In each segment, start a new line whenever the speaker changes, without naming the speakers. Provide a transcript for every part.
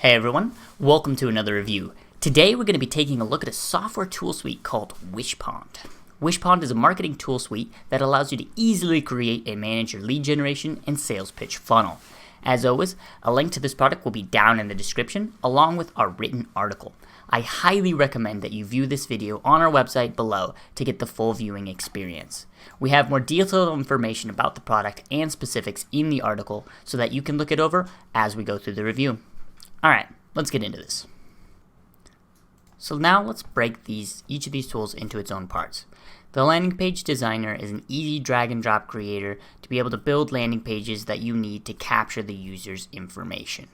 Hey everyone, welcome to another review. Today we're going to be taking a look at a software tool suite called Wishpond. Wishpond is a marketing tool suite that allows you to easily create and manage your lead generation and sales pitch funnel. As always, a link to this product will be down in the description along with our written article. I highly recommend that you view this video on our website below to get the full viewing experience. We have more detailed information about the product and specifics in the article so that you can look it over as we go through the review. Alright, let's get into this. So now let's break each of these tools into its own parts. The landing page designer is an easy drag and drop creator to be able to build landing pages that you need to capture the user's information.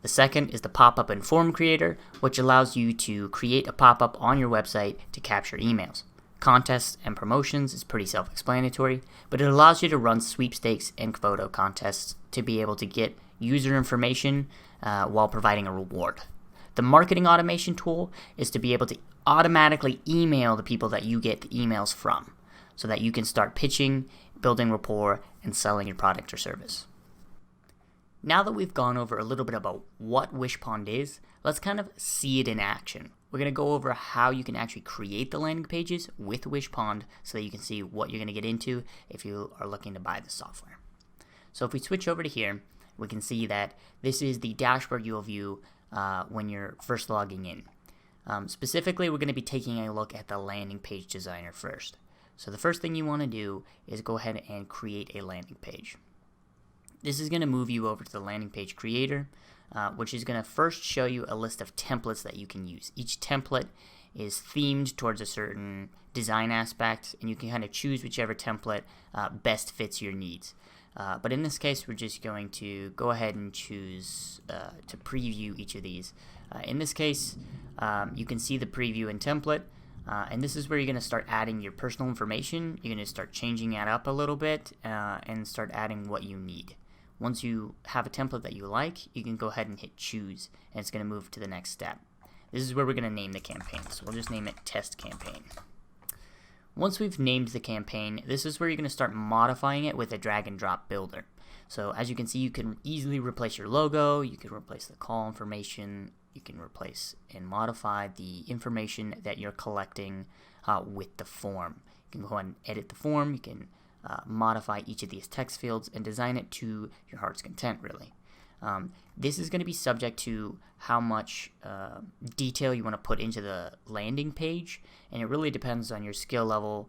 The second is the pop-up and form creator, which allows you to create a pop-up on your website to capture emails. Contests and promotions is pretty self-explanatory, but it allows you to run sweepstakes and photo contests to be able to get user information while providing a reward. The marketing automation tool is to be able to automatically email the people that you get the emails from so that you can start pitching, building rapport, and selling your product or service. Now that we've gone over a little bit about what Wishpond is, let's kind of see it in action. We're going to go over how you can actually create the landing pages with Wishpond so that you can see what you're going to get into if you are looking to buy the software. So if we switch over to here, we can see that this is the dashboard you'll view when you're first logging in. Specifically, we're going to be taking a look at the landing page designer first. So the first thing you want to do is go ahead and create a landing page. This is going to move you over to the landing page creator, which is going to first show you a list of templates that you can use. Each template is themed towards a certain design aspect, and you can kind of choose whichever template best fits your needs. But in this case, we're just going to go ahead and choose to preview each of these. In this case, you can see the preview and template, and this is where you're going to start adding your personal information. You're going to start changing that up a little bit and start adding what you need. Once you have a template that you like, you can go ahead and hit choose, and it's going to move to the next step. This is where we're going to name the campaign, so we'll just name it test campaign. Once we've named the campaign, this is where you're going to start modifying it with a drag and drop builder. So as you can see, you can easily replace your logo, you can replace the call information, you can replace and modify the information that you're collecting with the form. You can go ahead and edit the form, you can modify each of these text fields and design it to your heart's content, really. This is going to be subject to how much detail you want to put into the landing page, and it really depends on your skill level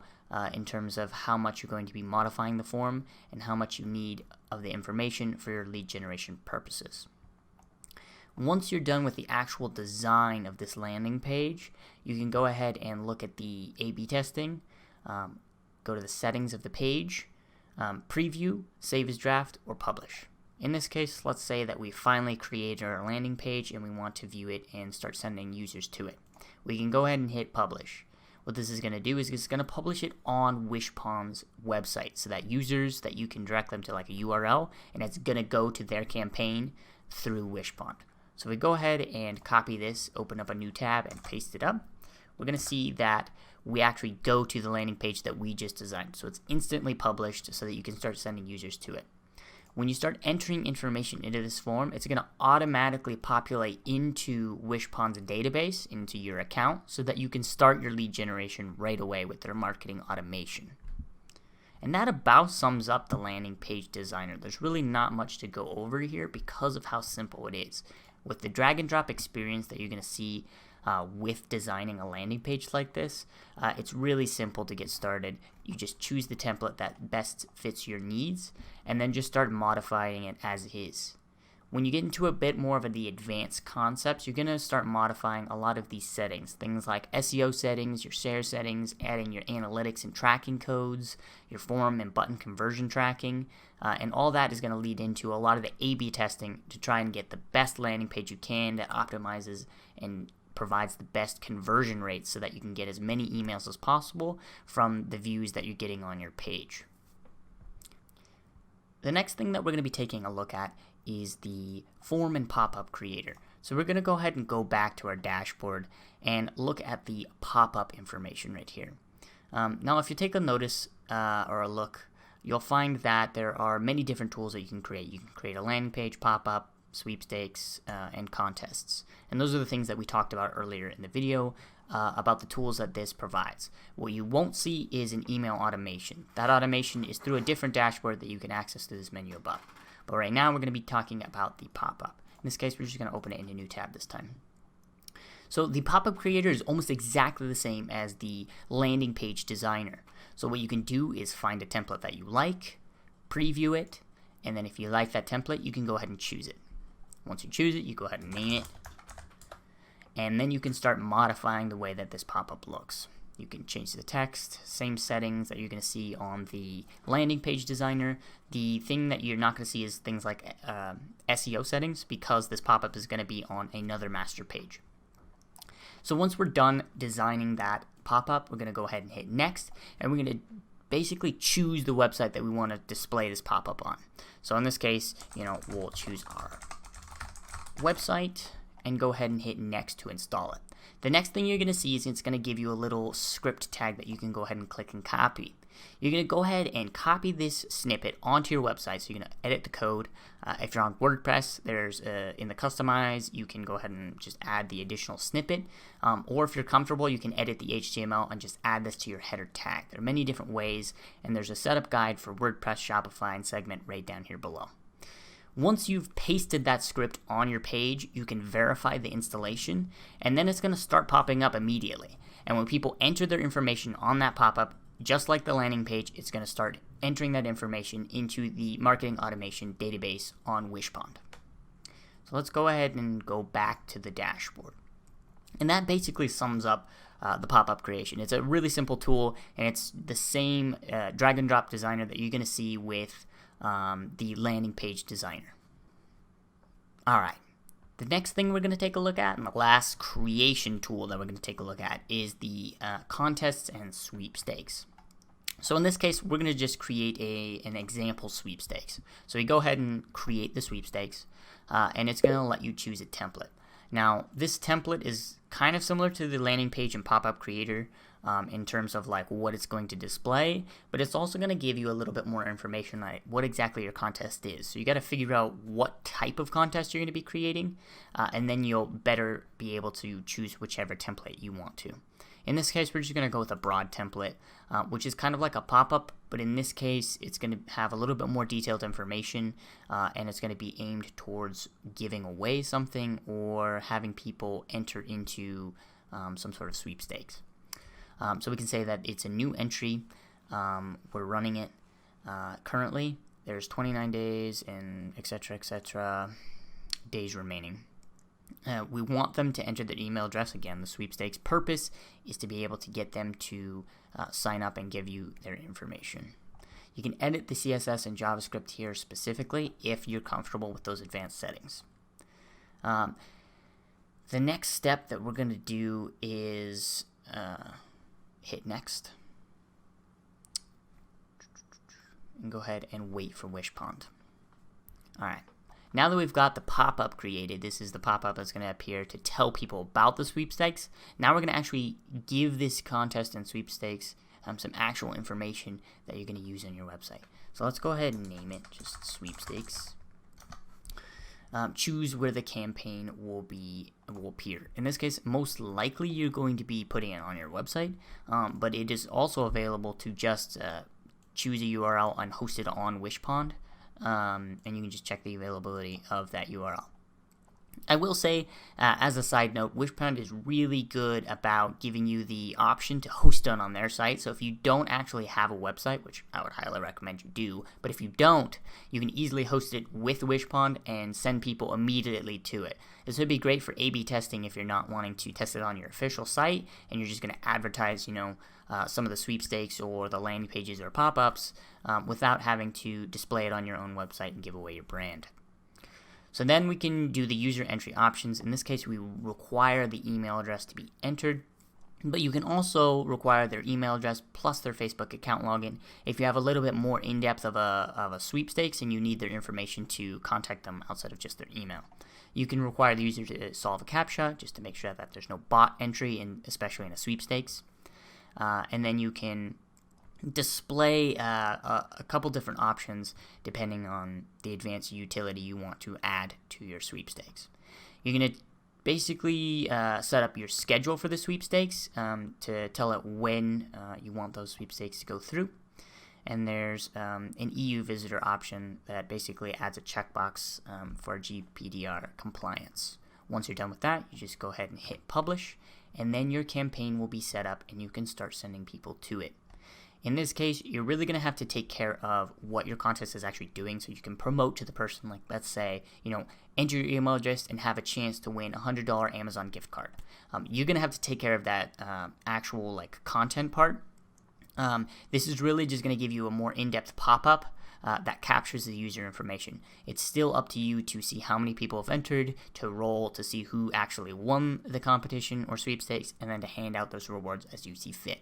in terms of how much you're going to be modifying the form and how much you need of the information for your lead generation purposes. Once you're done with the actual design of this landing page, you can go ahead and look at the A/B testing, go to the settings of the page, preview, save as draft, or publish. In this case, let's say that we finally created our landing page and we want to view it and start sending users to it. We can go ahead and hit publish. What this is going to do is it's going to publish it on Wishpond's website so that users, that you can direct them to like a URL, and it's going to go to their campaign through Wishpond. So we go ahead and copy this, open up a new tab, and paste it up. We're going to see that we actually go to the landing page that we just designed. So it's instantly published so that you can start sending users to it. When you start entering information into this form, it's going to automatically populate into Wishpond's database, into your account, so that you can start your lead generation right away with their marketing automation. And that about sums up the landing page designer. There's really not much to go over here because of how simple it is. With the drag and drop experience that you're going to see with designing a landing page like this, it's really simple to get started. You just choose the template that best fits your needs and then just start modifying it as is. When you get into a bit more of the advanced concepts, you're going to start modifying a lot of these settings, things like SEO settings, your share settings, adding your analytics and tracking codes, your form and button conversion tracking, and all that is going to lead into a lot of the A/B testing to try and get the best landing page you can that optimizes and provides the best conversion rates so that you can get as many emails as possible from the views that you're getting on your page. The next thing that we're going to be taking a look at is the form and pop-up creator. So we're going to go ahead and go back to our dashboard and look at the pop-up information right here. Now if you take a notice or a look, you'll find that there are many different tools that you can create. You can create a landing page pop-up, sweepstakes, and contests. And those are the things that we talked about earlier in the video about the tools that this provides. What you won't see is an email automation. That automation is through a different dashboard that you can access through this menu above. But right now we're going to be talking about the pop-up. In this case, we're just going to open it in a new tab this time. So the pop-up creator is almost exactly the same as the landing page designer. So what you can do is find a template that you like, preview it, and then if you like that template, you can go ahead and choose it. Once you choose it, you go ahead and name it, and then you can start modifying the way that this pop-up looks. You can change the text, same settings that you're going to see on the landing page designer. The thing that you're not going to see is things like SEO settings, because this pop-up is going to be on another master page. So once we're done designing that pop-up, we're going to go ahead and hit next, and we're going to basically choose the website that we want to display this pop-up on. So in this case, we'll choose our website and go ahead and hit next to install it. The next thing you're going to see is it's going to give you a little script tag that you can go ahead and click and copy. You're going to go ahead and copy this snippet onto your website. So you're going to edit the code. If you're on WordPress, there's in the customize, you can go ahead and just add the additional snippet. Or if you're comfortable, you can edit the HTML and just add this to your header tag. There are many different ways, and there's a setup guide for WordPress, Shopify, and Segment right down here below. Once you've pasted that script on your page, you can verify the installation, and then it's going to start popping up immediately. And when people enter their information on that pop-up, just like the landing page, it's going to start entering that information into the marketing automation database on Wishpond. So let's go ahead and go back to the dashboard. And that basically sums up the pop-up creation. It's a really simple tool, and it's the same drag and drop designer that you're going to see with the landing page designer. Alright, the next thing we're going to take a look at, and the last creation tool that we're going to take a look at, is the contests and sweepstakes. So in this case, we're going to just create an example sweepstakes. So you go ahead and create the sweepstakes, and it's going to let you choose a template. Now, this template is kind of similar to the landing page and pop-up creator in terms of like what it's going to display, but it's also going to give you a little bit more information like what exactly your contest is. So you got to figure out what type of contest you're going to be creating, and then you'll better be able to choose whichever template you want to. In this case, we're just going to go with a broad template, which is kind of like a pop-up, but in this case, it's going to have a little bit more detailed information, and it's going to be aimed towards giving away something or having people enter into some sort of sweepstakes. So we can say that it's a new entry. We're running it currently. There's 29 days and etc. days remaining. We want them to enter their email address. Again, the sweepstakes purpose is to be able to get them to sign up and give you their information. You can edit the CSS and JavaScript here specifically if you're comfortable with those advanced settings. The next step that we're going to do is hit next and go ahead and wait for Wishpond. Alright, now that we've got the pop-up created, this is the pop-up that's going to appear to tell people about the sweepstakes. Now we're going to actually give this contest and sweepstakes some actual information that you're going to use on your website. So let's go ahead and name it just sweepstakes. Choose where the campaign will appear. In this case, most likely you're going to be putting it on your website, but it is also available to just choose a URL and host it on Wishpond, and you can just check the availability of that URL. I will say, as a side note, Wishpond is really good about giving you the option to host it on their site. So if you don't actually have a website, which I would highly recommend you do, but if you don't, you can easily host it with Wishpond and send people immediately to it. This would be great for A/B testing if you're not wanting to test it on your official site and you're just going to advertise, some of the sweepstakes or the landing pages or pop-ups without having to display it on your own website and give away your brand. So then we can do the user entry options. In this case, we require the email address to be entered, but you can also require their email address plus their Facebook account login if you have a little bit more in-depth of a sweepstakes and you need their information to contact them outside of just their email. You can require the user to solve a CAPTCHA just to make sure that there's no bot entry, especially in a sweepstakes. And then you can display a couple different options depending on the advanced utility you want to add to your sweepstakes. You're going to basically set up your schedule for the sweepstakes to tell it when you want those sweepstakes to go through. And there's an EU visitor option that basically adds a checkbox for GDPR compliance. Once you're done with that, you just go ahead and hit publish, and then your campaign will be set up and you can start sending people to it. In this case, you're really going to have to take care of what your contest is actually doing so you can promote to the person. Like, let's say, enter your email address and have a chance to win a $100 Amazon gift card. You're going to have to take care of that actual content part. This is really just going to give you a more in-depth pop-up that captures the user information. It's still up to you to see how many people have entered, to roll to see who actually won the competition or sweepstakes, and then to hand out those rewards as you see fit.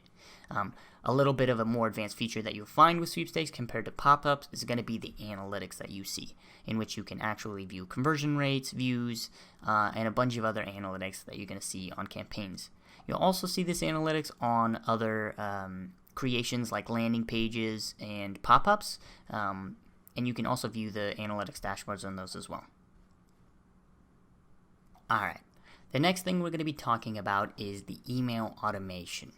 A little bit of a more advanced feature that you'll find with sweepstakes compared to pop-ups is going to be the analytics that you see, in which you can actually view conversion rates, views, and a bunch of other analytics that you're going to see on campaigns. You'll also see this analytics on other creations like landing pages and pop-ups, and you can also view the analytics dashboards on those as well. Alright, the next thing we're going to be talking about is the email automation.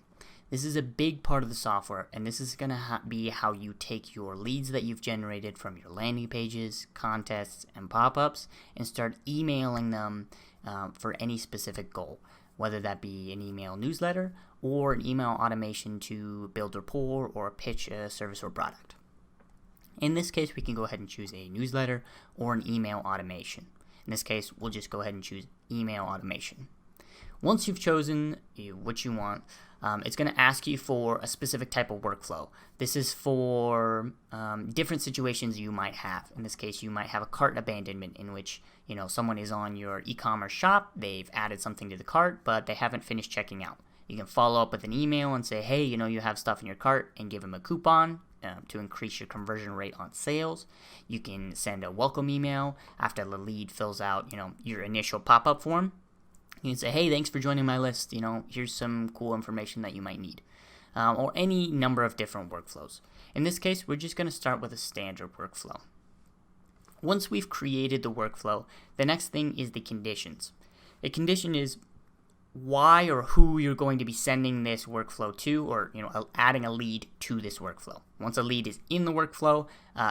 This is a big part of the software, and this is going to be how you take your leads that you've generated from your landing pages, contests, and pop-ups and start emailing them for any specific goal, whether that be an email newsletter or an email automation to build rapport or pitch a service or product. In this case, we can go ahead and choose a newsletter or an email automation. In this case, we'll just go ahead and choose email automation. Once you've chosen what you want, it's going to ask you for a specific type of workflow. This is for different situations you might have. In this case, you might have a cart abandonment in which someone is on your e-commerce shop, they've added something to the cart, but they haven't finished checking out. You can follow up with an email and say, hey, you have stuff in your cart, and give them a coupon to increase your conversion rate on sales. You can send a welcome email after the lead fills out your initial pop-up form. You can say, hey, thanks for joining my list. Here's some cool information that you might need. Or any number of different workflows. In this case, we're just going to start with a standard workflow. Once we've created the workflow, the next thing is the conditions. A condition is why or who you're going to be sending this workflow to, or adding a lead to this workflow. Once a lead is in the workflow,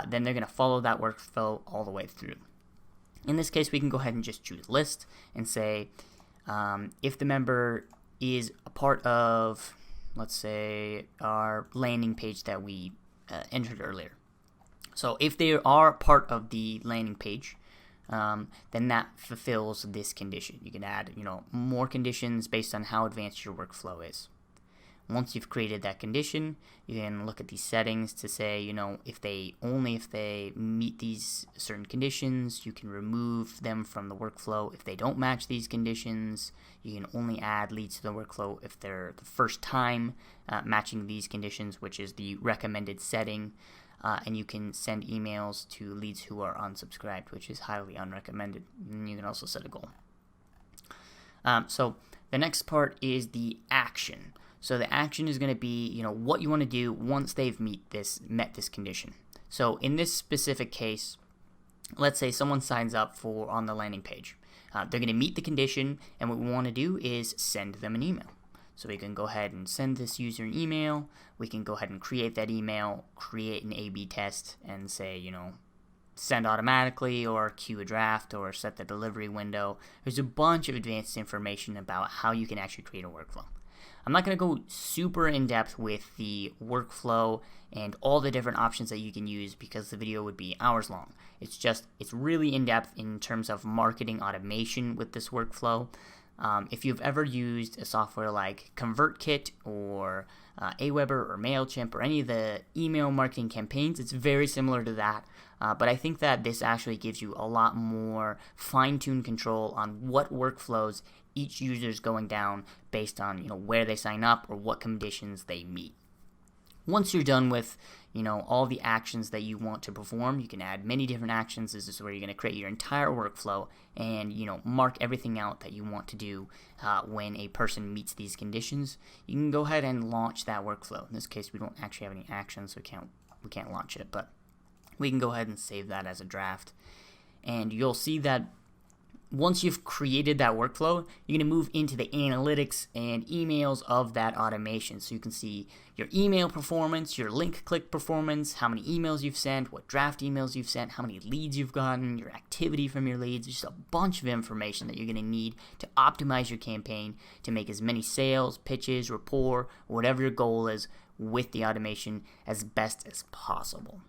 then they're going to follow that workflow all the way through. In this case, we can go ahead and just choose list and say, if the member is a part of, let's say, our landing page that we entered earlier. So if they are part of the landing page, then that fulfills this condition. You can add, more conditions based on how advanced your workflow is. Once you've created that condition, you can look at these settings to say, if they meet these certain conditions, you can remove them from the workflow. If they don't match these conditions, you can only add leads to the workflow if they're the first time matching these conditions, which is the recommended setting. And you can send emails to leads who are unsubscribed, which is highly unrecommended. And you can also set a goal. So the next part is the action. So the action is going to be, what you want to do once they've met this condition. So in this specific case, let's say someone signs up on the landing page. They're going to meet the condition, and what we want to do is send them an email. So we can go ahead and send this user an email. We can go ahead and create that email, create an A/B test, and say, send automatically, or queue a draft, or set the delivery window. There's a bunch of advanced information about how you can actually create a workflow. I'm not going to go super in-depth with the workflow and all the different options that you can use because the video would be hours long. It's really in-depth in terms of marketing automation with this workflow. If you've ever used a software like ConvertKit or Aweber or MailChimp or any of the email marketing campaigns, it's very similar to that. But I think that this actually gives you a lot more fine-tuned control on what workflows each user is going down based on where they sign up or what conditions they meet. Once you're done with, all the actions that you want to perform, you can add many different actions. This is where you're going to create your entire workflow and, mark everything out that you want to do when a person meets these conditions. You can go ahead and launch that workflow. In this case, we don't actually have any actions, so we can't launch it, but we can go ahead and save that as a draft. And you'll see that once you've created that workflow, you're going to move into the analytics and emails of that automation. So you can see your email performance, your link click performance, how many emails you've sent, what draft emails you've sent, how many leads you've gotten, your activity from your leads. Just a bunch of information that you're going to need to optimize your campaign to make as many sales, pitches, rapport, whatever your goal is with the automation as best as possible.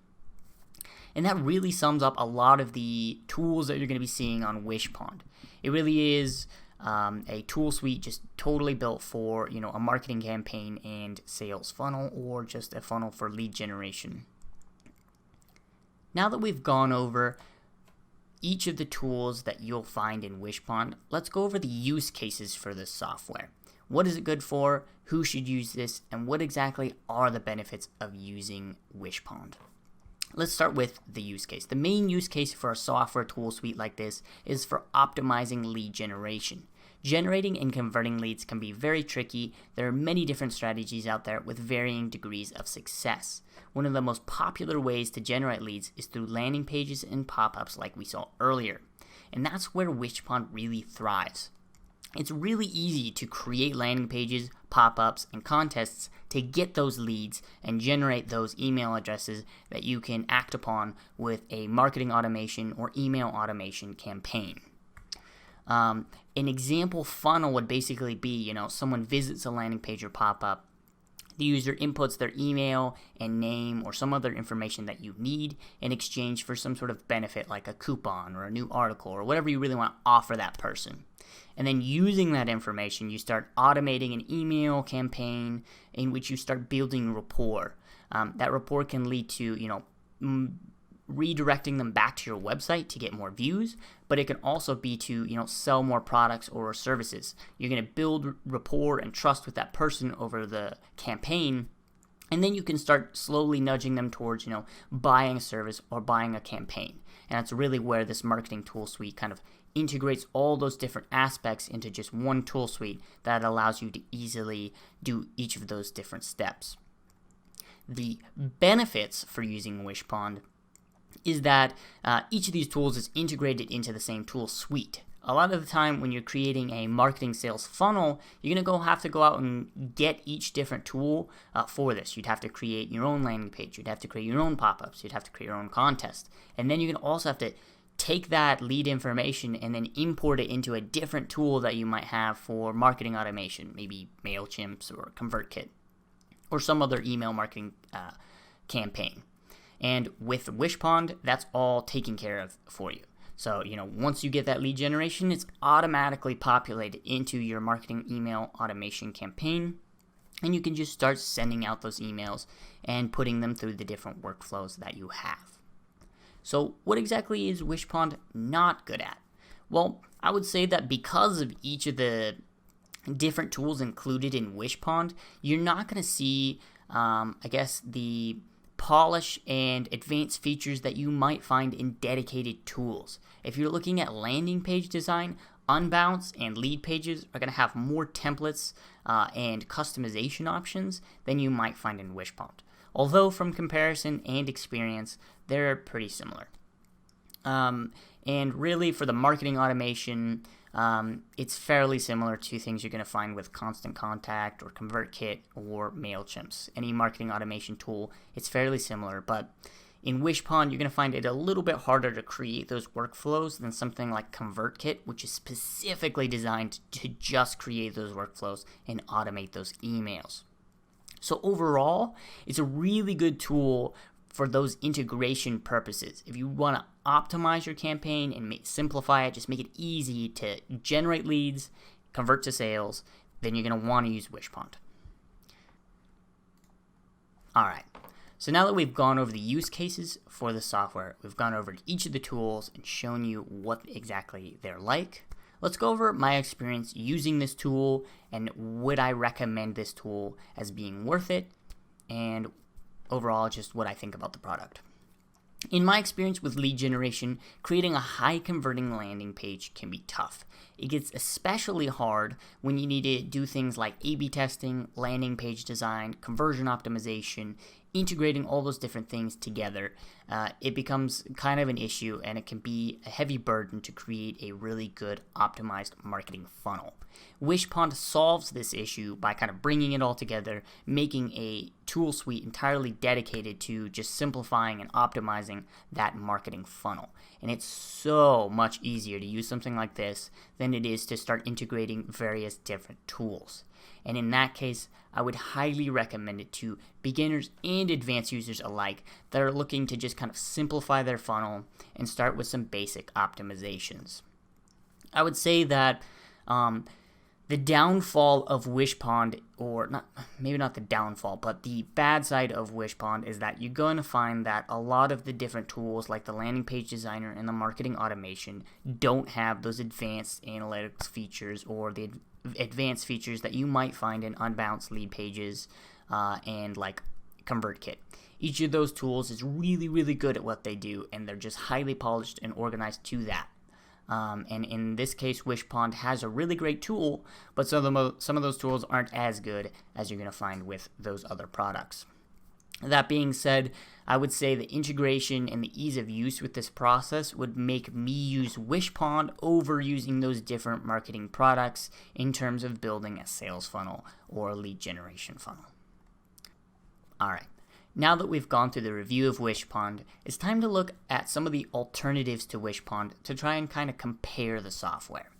And that really sums up a lot of the tools that you're going to be seeing on Wishpond. It really is a tool suite just totally built for, a marketing campaign and sales funnel, or just a funnel for lead generation. Now that we've gone over each of the tools that you'll find in Wishpond, let's go over the use cases for this software. What is it good for? Who should use this? And what exactly are the benefits of using Wishpond? Let's start with the use case. The main use case for a software tool suite like this is for optimizing lead generation. Generating and converting leads can be very tricky. There are many different strategies out there with varying degrees of success. One of the most popular ways to generate leads is through landing pages and pop-ups like we saw earlier. And that's where Wishpond really thrives. It's really easy to create landing pages, pop-ups, and contests to get those leads and generate those email addresses that you can act upon with a marketing automation or email automation campaign. An example funnel would basically be, someone visits a landing page or pop-up, the user inputs their email and name or some other information that you need in exchange for some sort of benefit like a coupon or a new article or whatever you really want to offer that person. And then using that information, you start automating an email campaign in which you start building rapport. That rapport can lead to, redirecting them back to your website to get more views, but it can also be to, sell more products or services. You're going to build rapport and trust with that person over the campaign, and then you can start slowly nudging them towards, buying a service or buying a campaign. And that's really where this marketing tool suite kind of integrates all those different aspects into just one tool suite that allows you to easily do each of those different steps. The benefits for using Wishpond is that each of these tools is integrated into the same tool suite. A lot of the time when you're creating a marketing sales funnel, you're going to have to go out and get each different tool for this. You'd have to create your own landing page. You'd have to create your own pop-ups. You'd have to create your own contest. And then you're going to also have to take that lead information and then import it into a different tool that you might have for marketing automation, maybe MailChimp or ConvertKit or some other email marketing campaign. And with Wishpond, that's all taken care of for you. So, once you get that lead generation, it's automatically populated into your marketing email automation campaign, and you can just start sending out those emails and putting them through the different workflows that you have. So what exactly is Wishpond not good at? Well, I would say that because of each of the different tools included in Wishpond, you're not going to see, the polish and advanced features that you might find in dedicated tools. If you're looking at landing page design, Unbounce and lead pages are going to have more templates and customization options than you might find in Wishpond. Although from comparison and experience, they're pretty similar. And really for the marketing automation, it's fairly similar to things you're going to find with Constant Contact or ConvertKit or MailChimp. Any marketing automation tool, it's fairly similar, but in Wishpond, you're going to find it a little bit harder to create those workflows than something like ConvertKit, which is specifically designed to just create those workflows and automate those emails. So overall, it's a really good tool for those integration purposes. If you want to optimize your campaign and simplify it, just make it easy to generate leads, convert to sales, then you're going to want to use Wishpond. All right. So now that we've gone over the use cases for the software, we've gone over each of the tools and shown you what exactly they're like, let's go over my experience using this tool and would I recommend this tool as being worth it and overall just what I think about the product. In my experience with lead generation, creating a high converting landing page can be tough. It gets especially hard when you need to do things like A/B testing, landing page design, conversion optimization, integrating all those different things together. It becomes kind of an issue, and it can be a heavy burden to create a really good optimized marketing funnel. Wishpond solves this issue by kind of bringing it all together, making a tool suite entirely dedicated to just simplifying and optimizing that marketing funnel. And it's so much easier to use something like this than it is to start integrating various different tools. And in that case, I would highly recommend it to beginners and advanced users alike that are looking to just kind of simplify their funnel and start with some basic optimizations. I would say that the downfall of Wishpond, or maybe not the downfall, but the bad side of Wishpond is that you're going to find that a lot of the different tools like the landing page designer and the marketing automation don't have those advanced analytics features or the advanced features that you might find in unbalanced lead pages and like ConvertKit. Each of those tools is really, really good at what they do, and they're just highly polished and organized to that. And in this case, Wishpond has a really great tool, but some of those tools aren't as good as you're going to find with those other products. That being said, I would say the integration and the ease of use with this process would make me use Wishpond over using those different marketing products in terms of building a sales funnel or a lead generation funnel. Alright, now that we've gone through the review of Wishpond, it's time to look at some of the alternatives to Wishpond to try and kind of compare the software.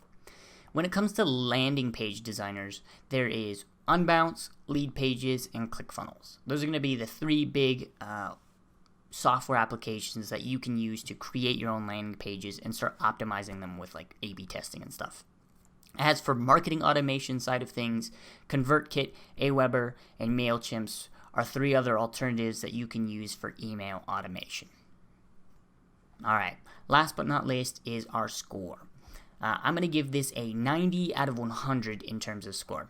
When it comes to landing page designers, there is Unbounce, Lead Pages, and ClickFunnels. Those are going to be the three big software applications that you can use to create your own landing pages and start optimizing them with like A/B testing and stuff. As for marketing automation side of things, ConvertKit, Aweber, and MailChimp are three other alternatives that you can use for email automation. Alright, last but not least is our score. I'm going to give this a 90 out of 100 in terms of score.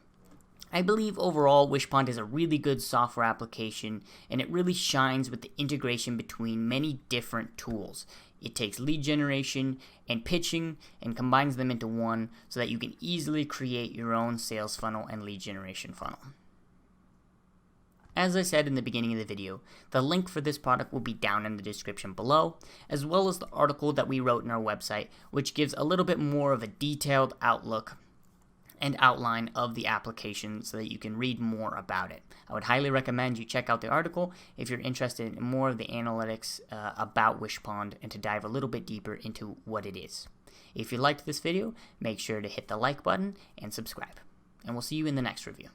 I believe overall Wishpond is a really good software application, and it really shines with the integration between many different tools. It takes lead generation and pitching and combines them into one so that you can easily create your own sales funnel and lead generation funnel. As I said in the beginning of the video, the link for this product will be down in the description below, as well as the article that we wrote on our website, which gives a little bit more of a detailed outlook and outline of the application so that you can read more about it. I would highly recommend you check out the article if you're interested in more of the analytics about Wishpond and to dive a little bit deeper into what it is. If you liked this video, make sure to hit the like button and subscribe. And we'll see you in the next review.